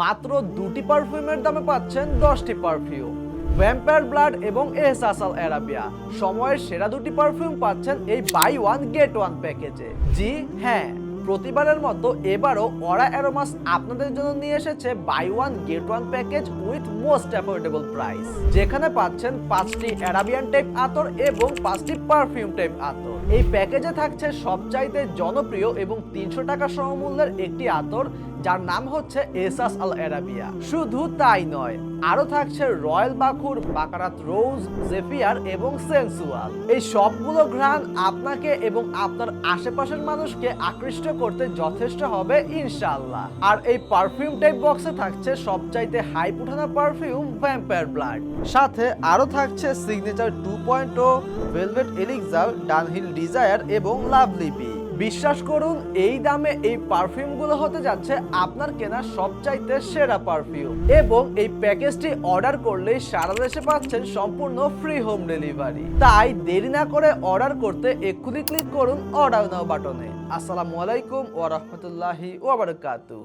মাত্র 2টি পারফিউমের দামে পাচ্ছেন 10টি পারফিউম। ভ্যাম্পায়ার ব্লাড এবং এহসাস আল আরাবিয়া সময়ের সেরা 2টি পারফিউম পাচ্ছেন এই বাই ওয়ান গেট ওয়ান প্যাকেজে। জি হ্যাঁ, প্রতিবারের মতো এবারও অরা অ্যারোমাস আপনাদের জন্য নিয়ে এসেছে buy one get one package with most affordable price, যেখানে পাচ্ছেন 5টি অ্যারাবিয়ান টাইপ আতর এবং 5টি পারফিউম টাইপ আতর। এই প্যাকেজে থাকছে সবচাইতে জনপ্রিয় এবং 300 টাকা সমমূল্যের একটি আতর, যার নাম হচ্ছে এহসাস আল আরাবিয়া। শুধু তাই নয়, আরো থাকছে রয়্যাল বাখুর, বাকারাত রোজ, জেফিয়ার এবং সেন্সুয়াল। এই সবগুলো ঘ্রাণ আপনাকে এবং আপনার আশেপাশের মানুষকে আকৃষ্ট করতে যথেষ্ট হবে ইনশাআল্লাহ। আর এই পারফিউম টাইপ বক্সে থাকছে সবচাইতে হাইপ উঠানো পারফিউম ভ্যাম্পায়ার ব্লাড, সাথে আরো থাকছে signature 2.0, velvet elixir, Dunhill desire এবং লাভলি বি। বিশ্বাস করুন, এই দামে এই পারফিউমগুলো হতে যাচ্ছে আপনার কেনা সবচাইতে সেরা পারফিউম। এবং এই প্যাকেজটি অর্ডার করলেই সারা দেশে পাচ্ছেন সম্পূর্ণ ফ্রি হোম ডেলিভারি। তাই দেরি না করে অর্ডার করতে এক্ষুনি ক্লিক করুন অর্ডার নাও বাটনে। আসসালামু আলাইকুম ওয়া রাহমাতুল্লাহি ওয়া বারাকাতুহু।